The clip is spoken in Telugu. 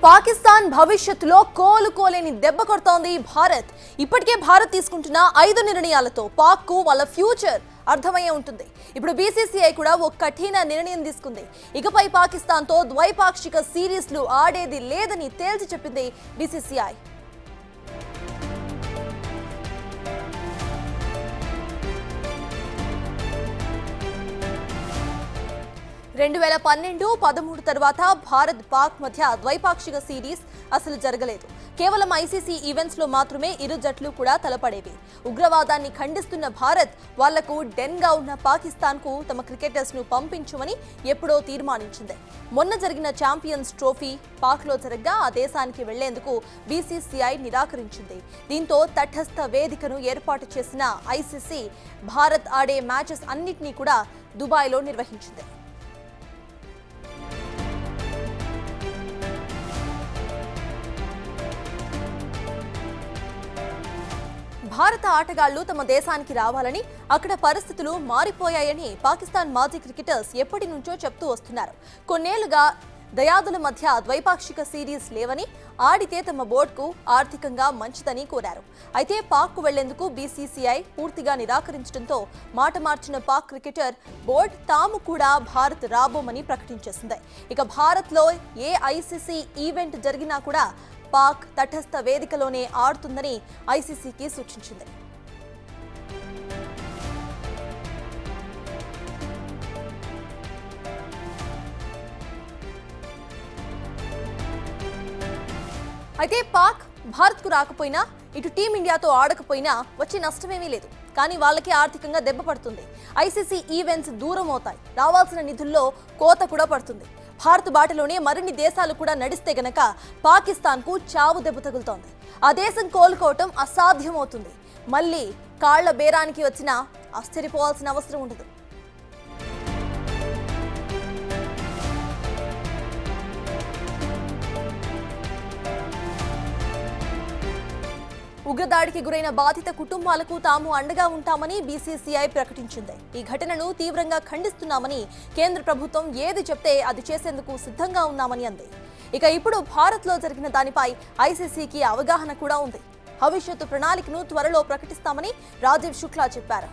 పాకిస్తాన్ భవిష్యత్తులో కోలుకోలేని దెబ్బ కొడుతోంది భారత్. ఇప్పటికే భారత్ తీసుకుంటున్న 5 నిర్ణయాలతో పాక్కు వాళ్ళ ఫ్యూచర్ అర్థమయ్యే ఉంటుంది. ఇప్పుడు బీసీసీఐ కూడా ఒక కఠిన నిర్ణయం తీసుకుంది. ఇకపై పాకిస్తాన్తో ద్వైపాక్షిక సిరీస్లు ఆడేది లేదని తేల్చి చెప్పింది బీసీసీఐ. 2012-13 తర్వాత భారత్ పాక్ మధ్య ద్వైపాక్షిక సిరీస్ అసలు జరగలేదు. కేవలం ఐసీసీ ఈవెంట్స్ లో మాత్రమే ఇరు జట్లు కూడా తలపడేవి. ఉగ్రవాదాన్ని ఖండిస్తున్న భారత్ వాళ్లకు డెన్ గా ఉన్న పాకిస్తాన్ కు తమ క్రికెటర్స్ ను పంపించమని ఎప్పుడో తీర్మానించింది. మొన్న జరిగిన ఛాంపియన్స్ ట్రోఫీ పాక్ లో జరగ్గా ఆ దేశానికి వెళ్లేందుకు బీసీసీఐ నిరాకరించింది. దీంతో తటస్థ వేదికను ఏర్పాటు చేసిన ఐసీసీ భారత్ ఆడే మ్యాచెస్ అన్నిటినీ కూడా దుబాయ్లో నిర్వహించింది. భారత ఆటగాళ్లు తమ దేశానికి రావాలని, అక్కడ పరిస్థితులు మారిపోయాయని పాకిస్తాన్ మాజీ క్రికెటర్స్ ఎప్పటి నుంచో చెప్తూ వస్తున్నారు. కొన్నేళ్లుగా దయాదుల మధ్య ద్వైపాక్షిక సిరీస్ లేవని, ఆడితే తమ బోర్డుకు ఆర్థికంగా మంచిదని కోరారు. అయితే పాక్కు వెళ్లేందుకు బీసీసీఐ పూర్తిగా నిరాకరించడంతో మాట మార్చిన పాక్ క్రికెటర్ బోర్డు తాము కూడా భారత్ రాబోమని ప్రకటించేసింది. ఇక భారత్లో ఏ ఐసీసీ ఈవెంట్ జరిగినా కూడా పాక్ తటస్థ వేదికలోనే ఆడుతుందని ఐసీసీకి సూచించింది. అయితే పాక్ భారత్కు రాకపోయినా, ఇటు టీమిండియాతో ఆడకపోయినా వచ్చే నష్టమేమీ లేదు. కానీ వాళ్ళకి ఆర్థికంగా దెబ్బ పడుతుంది. ఐసీసీ ఈవెంట్స్ దూరం అవుతాయి. రావాల్సిన నిధుల్లో కోత కూడా పడుతుంది. భారత్ బాటలోనే మరిన్ని దేశాలు కూడా నడిస్తే గనక పాకిస్తాన్కు చావు దెబ్బ తగులుతోంది. ఆ దేశం కోలుకోవటం అసాధ్యమవుతుంది. మళ్ళీ కాళ్ల బేరానికి వచ్చినా ఆశ్చర్యపోవాల్సిన అవసరం ఉండదు. ఉగ్రదాడికి గురైన బాధిత కుటుంబాలకు తాము అండగా ఉంటామని బీసీసీఐ ప్రకటించింది. ఈ ఘటనను తీవ్రంగా ఖండిస్తున్నామని, కేంద్ర ప్రభుత్వం ఏది చెప్తే అది చేసేందుకు సిద్ధంగా ఉన్నామని అంది. ఇక ఇప్పుడు భారత్లో జరిగిన దానిపై ఐసీసీకి అవగాహన కూడా ఉంది. భవిష్యత్తు ప్రణాళికను త్వరలో ప్రకటిస్తామని రాజీవ్ శుక్లా చెప్పారు.